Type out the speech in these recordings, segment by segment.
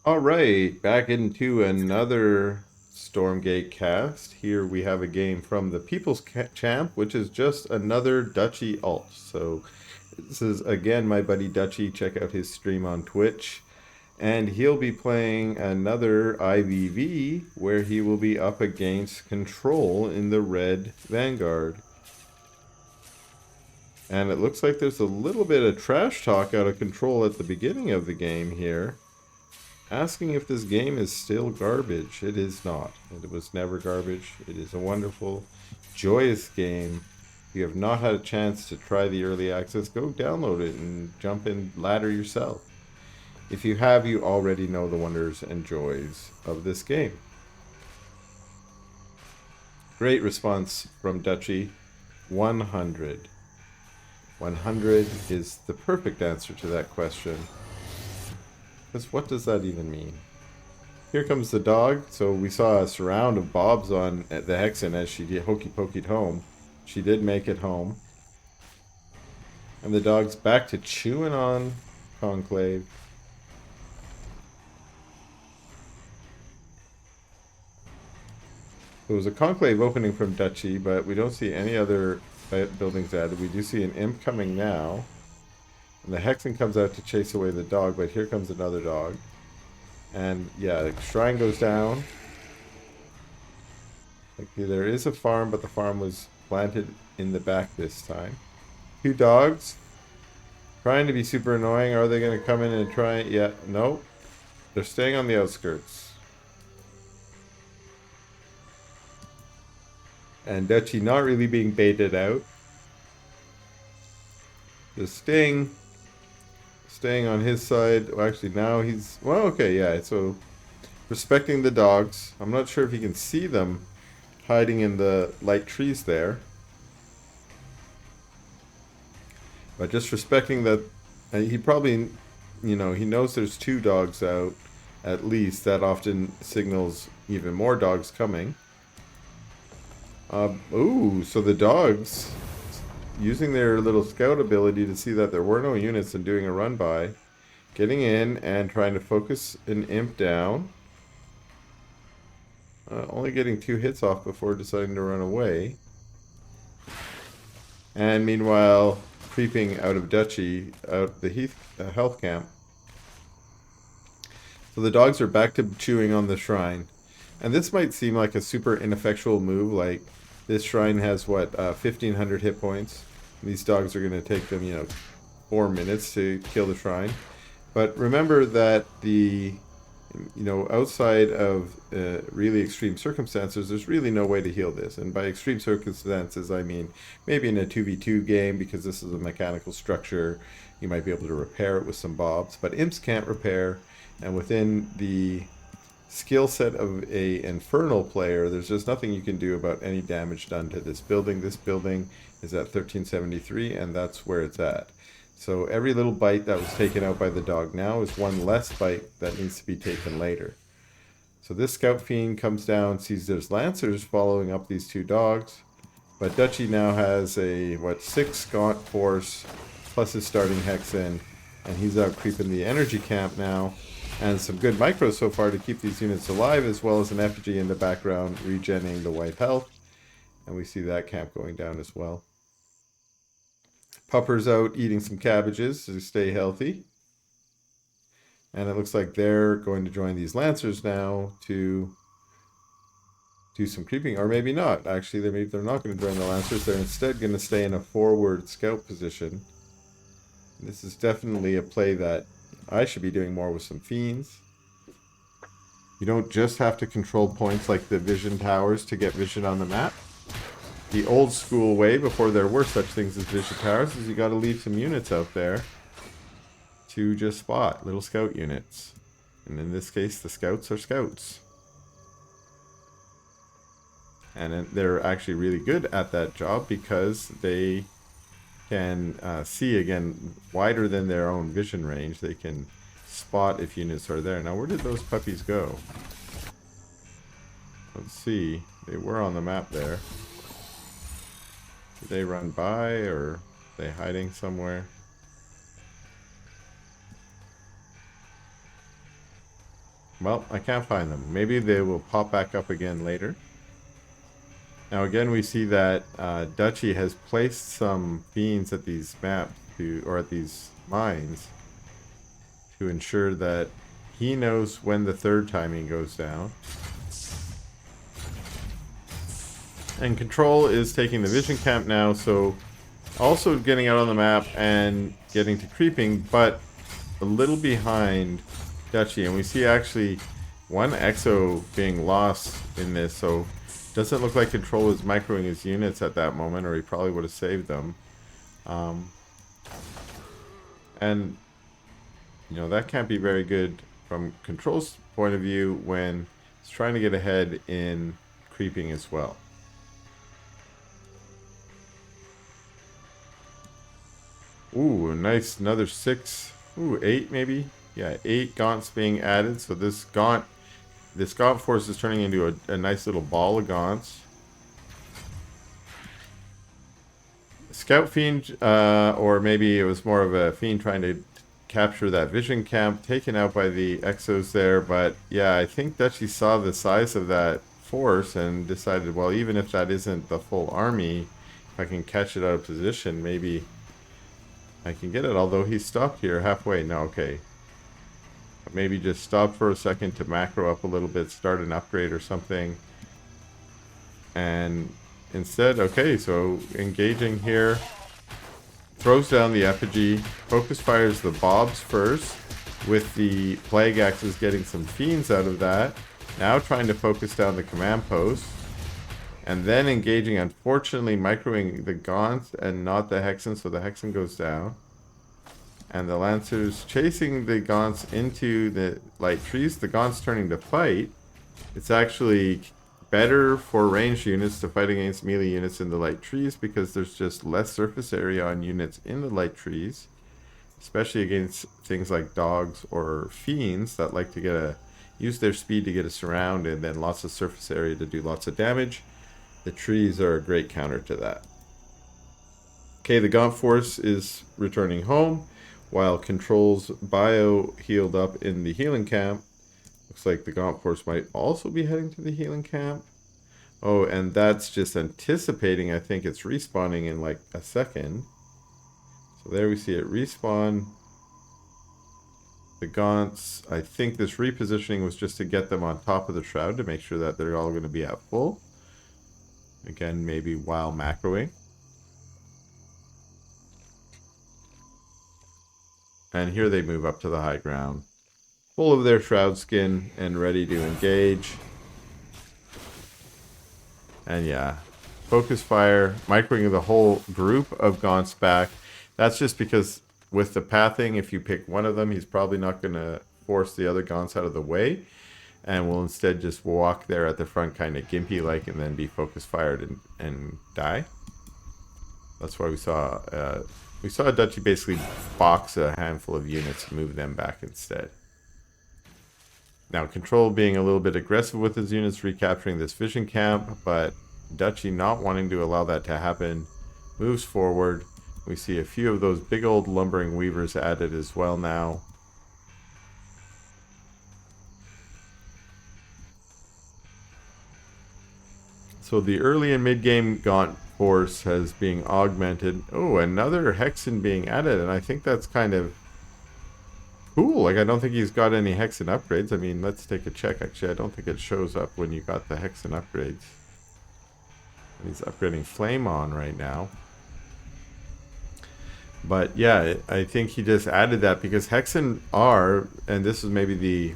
All right, back into another Stormgate cast. Here we have a game from the People's Champ, which is just another Dutchy alt. So this is again my buddy Dutchy. Check out his stream on Twitch. And he'll be playing another IVV where he will be up against Control in the red Vanguard. And it looks like there's a little bit of trash talk out of Control at the beginning of the game here, asking if this game is still garbage. It is not. It was never garbage. It is a wonderful, joyous game. If you have not had a chance to try the early access, go download it and jump in ladder yourself. If you have, you already know the wonders and joys of this game. Great response from Dutchy. 100. 100 is the perfect answer to that question. Because what does that even mean? Here comes the dog. So we saw a surround of bobs on the Hexen as she did hokey pokeyed home. She did make it home. And the dog's back to chewing on Conclave. There was a Conclave opening from Dutchy, but we don't see any other buildings added. We do see an imp coming now. And the Hexen comes out to chase away the dog, but here comes another dog. And yeah, the shrine goes down. Okay, there is a farm, but the farm was planted in the back this time. Two dogs. Trying to be super annoying. Are they going to come in and try? Yeah, nope. They're staying on the outskirts. And Dutchy not really being baited out. Just staying on his side. Well, actually, now he's... Well, okay, yeah. So, respecting the dogs. I'm not sure if you can see them hiding in the light trees there. But just respecting that... he probably, you know, he knows there's two dogs out. At least. That often signals even more dogs coming. Ooh, so the dogs, using their little scout ability to see that there were no units and doing a run by, getting in and trying to focus an imp down. Only getting 2 hits off before deciding to run away. And meanwhile, creeping out of Dutchy, out the health camp. So the dogs are back to chewing on the shrine. And this might seem like a super ineffectual move, like this shrine has, what, 1,500 hit points. These dogs are going to take them, 4 minutes to kill the shrine. But remember that outside of really extreme circumstances, there's really no way to heal this. And by extreme circumstances, I mean maybe in a 2v2 game, because this is a mechanical structure, you might be able to repair it with some bobs. But imps can't repair, and within the skill set of a infernal player, there's just nothing you can do about any damage done to this building. This building is at 1373, and that's where it's at. So every little bite that was taken out by the dog now is one less bite that needs to be taken later. So this scout fiend comes down, sees there's lancers following up these two dogs, but Dutchy now has a 6 gaunt force plus his starting Hexen, and he's out creeping the energy camp now. And some good micros so far to keep these units alive, as well as an effigy in the background regenerating the white health. And we see that camp going down as well. Pupper's out eating some cabbages to stay healthy. And it looks like they're going to join these lancers now to do some creeping. Or maybe not. Actually, they're not going to join the lancers. They're instead going to stay in a forward scout position. This is definitely a play that I should be doing more with some fiends. You don't just have to control points like the vision towers to get vision on the map. The old school way, before there were such things as vision towers, is you got to leave some units out there to just spot little scout units. And in this case, the scouts are scouts. And they're actually really good at that job because they can see, again, wider than their own vision range. They can spot if units are there. Now, where did those puppies go? Let's see. They were on the map there. Did they run by, or are they hiding somewhere? Well, I can't find them. Maybe they will pop back up again later. Now again, we see that Dutchy has placed some fiends at these maps or at these mines to ensure that he knows when the third timing goes down. And Ctrl is taking the vision camp now, so also getting out on the map and getting to creeping, but a little behind Dutchy. And we see actually one exo being lost in this, so doesn't look like Ctrl is microing his units at that moment, or he probably would have saved them. And you know, that can't be very good from Ctrl's point of view when he's trying to get ahead in creeping as well. Ooh, nice, another 6. Ooh, 8 maybe? Yeah, 8 gaunts being added. So this gaunt force is turning into a nice little ball of gaunts. Scout Fiend, or maybe it was more of a Fiend trying to capture that vision camp, taken out by the Exos there. But yeah, I think Dutchy saw the size of that force and decided, well, even if that isn't the full army, if I can catch it out of position, maybe I can get it. Although he stopped here halfway. No, okay. Maybe just stop for a second to macro up a little bit, start an upgrade or something. And instead, okay, so engaging here. Throws down the effigy. Focus fires the bobs first, with the plague axes getting some fiends out of that. Now trying to focus down the command post. And then engaging, unfortunately, microing the Gaunts and not the Hexen, so the Hexen goes down. And the Lancers chasing the Gaunts into the light trees. The Gaunts turning to fight. It's actually better for ranged units to fight against melee units in the light trees because there's just less surface area on units in the light trees. Especially against things like dogs or fiends that like to use their speed to get a surround and then lots of surface area to do lots of damage. The trees are a great counter to that. Okay, the Gaunt Force is returning home, while Ctrl's bio healed up in the healing camp. Looks like the Gaunt Force might also be heading to the healing camp. Oh, and that's just anticipating, I think it's respawning in like a second. So there we see it respawn. The Gaunts, I think this repositioning was just to get them on top of the shroud to make sure that they're all going to be at full. Again, maybe while macroing. And here they move up to the high ground, full of their shroud skin and ready to engage. And yeah, focus fire, microing the whole group of Gaunts back. That's just because with the pathing, if you pick one of them, he's probably not going to force the other Gaunts out of the way. And will instead just walk there at the front kind of gimpy-like and then be focus fired and die. That's why we saw Dutchy basically box a handful of units and move them back instead. Now Ctrl being a little bit aggressive with his units, recapturing this vision camp, but Dutchy not wanting to allow that to happen, moves forward. We see a few of those big old lumbering weavers added as well now. So the early and mid-game Gaunt Force has being augmented. Oh, another Hexen being added, and I think that's kind of cool. Like, I don't think he's got any Hexen upgrades. I mean, let's take a check. Actually, I don't think it shows up when you got the Hexen upgrades. He's upgrading Flame on right now. But yeah, I think he just added that because Hexen are, and this is maybe the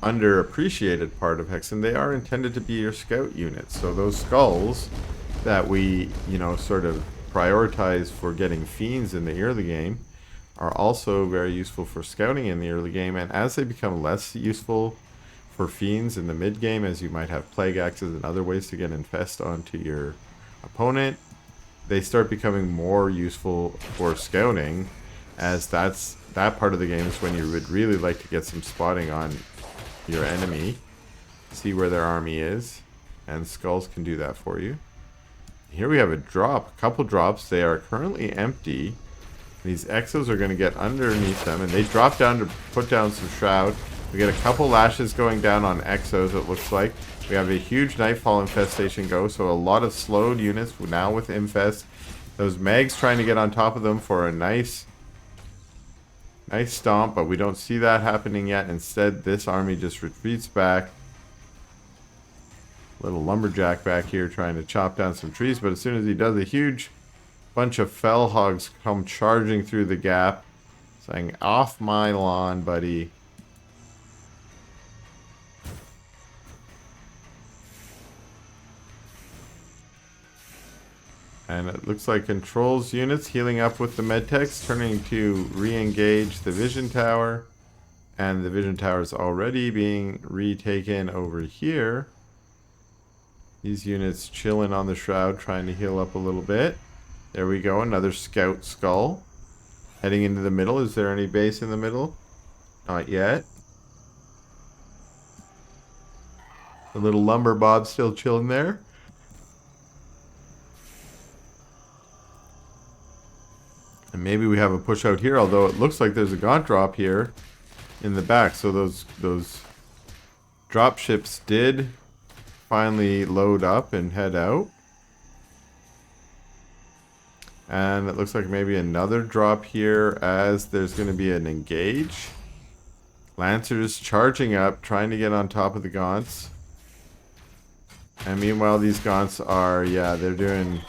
underappreciated part of Hexen, they are intended to be your scout units. So those skulls that we, sort of prioritize for getting fiends in the early game are also very useful for scouting in the early game. And as they become less useful for fiends in the mid game, as you might have plague axes and other ways to get infest onto your opponent, they start becoming more useful for scouting, as that part of the game is when you would really like to get some spotting on your enemy, see where their army is, and skulls can do that for you. Here we have a couple drops. They are currently empty. These exos are going to get underneath them, and they drop down to put down some shroud. We get a couple lashes going down on Exos, it looks like. We have a huge Nightfall infestation go, so a lot of slowed units now with Infest. Those Mags trying to get on top of them for a nice stomp, but we don't see that happening yet. Instead, this army just retreats back. Little lumberjack back here trying to chop down some trees, but as soon as he does, a huge bunch of fell hogs come charging through the gap, saying, "Off my lawn, buddy." And it looks like Control's units healing up with the medtechs, turning to re-engage the vision tower. And the vision tower is already being retaken over here. These units chilling on the shroud, trying to heal up a little bit. There we go, another scout skull. Heading into the middle. Is there any base in the middle? Not yet. The little lumber bob still chilling there. And maybe we have a push out here, although it looks like there's a gaunt drop here in the back. So those drop ships did finally load up and head out. And it looks like maybe another drop here as there's going to be an engage. Lancers charging up, trying to get on top of the gaunts. And meanwhile, these gaunts are, yeah, they're doing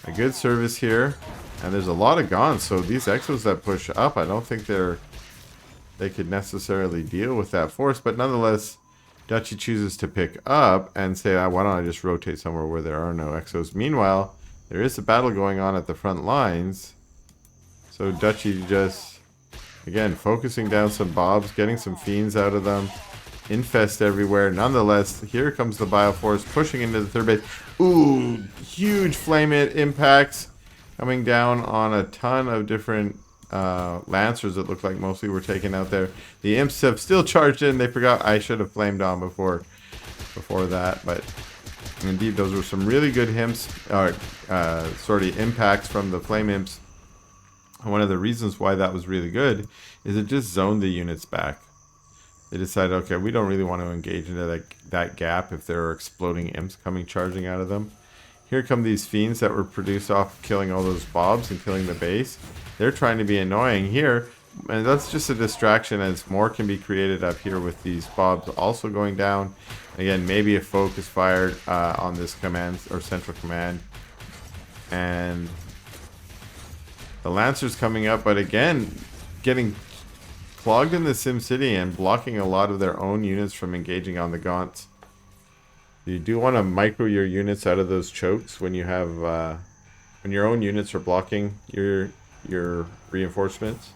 a good service here. And there's a lot of gaunts, so these Exos that push up, I don't think they could necessarily deal with that force. But nonetheless, Dutchy chooses to pick up and say, why don't I just rotate somewhere where there are no Exos. Meanwhile, there is a battle going on at the front lines. So Dutchy just, again, focusing down some bobs, getting some fiends out of them. Infest everywhere. Nonetheless, here comes the Bioforce pushing into the third base. Ooh, huge flame impacts coming down on a ton of different Lancers that look like mostly were taken out there. The Imps have still charged in. They forgot I should have flamed on before that, but indeed those were some really good impacts from the Flame Imps. And one of the reasons why that was really good is it just zoned the units back. They decided, okay, we don't really want to engage into that gap if there are exploding Imps coming charging out of them. Here come these fiends that were produced off killing all those bobs and killing the base. They're trying to be annoying here, and that's just a distraction as more can be created up here with these bobs also going down. Again, maybe a focus fired on this command or central command, and the Lancers coming up, but again, getting clogged in the SimCity and blocking a lot of their own units from engaging on the gaunts. You do want to micro your units out of those chokes when you have when your own units are blocking your reinforcements.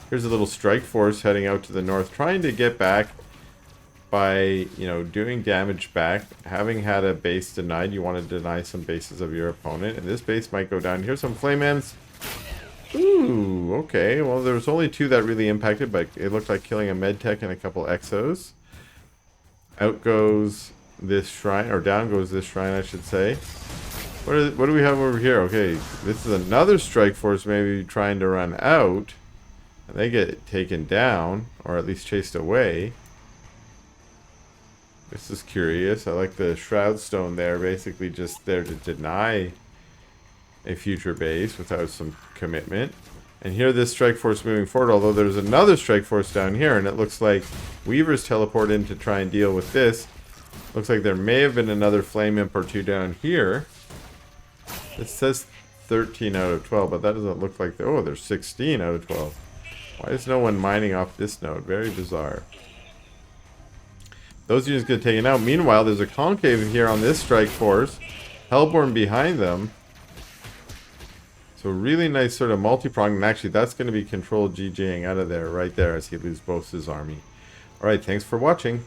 Here's a little strike force heading out to the north, trying to get back by doing damage back. Having had a base denied, you want to deny some bases of your opponent, and this base might go down. Here's some flame M's. Ooh, okay. Well, there was only 2 that really impacted, but it looked like killing a medtech and a couple Exos. Out goes this shrine, or down goes this shrine, I should say. What do we have over here? Okay, this is another strike force maybe trying to run out. And they get taken down, or at least chased away. This is curious. I like the shroud stone there, basically just there to deny a future base without some commitment. And here this strike force moving forward, although there's another strike force down here, and it looks like Weavers teleport in to try and deal with this. Looks like there may have been another flame imp or 2 down here. It says 13 out of 12, but that doesn't look like oh, there's 16 out of 12. Why is no one mining off this node? Very bizarre. Those units get taken out. Meanwhile, there's a concave here on this strike force. Hellborn behind them. So really nice sort of multi-pronged. And actually, that's going to be Ctrl GJing out of there right there as he loses both his army. Alright, thanks for watching.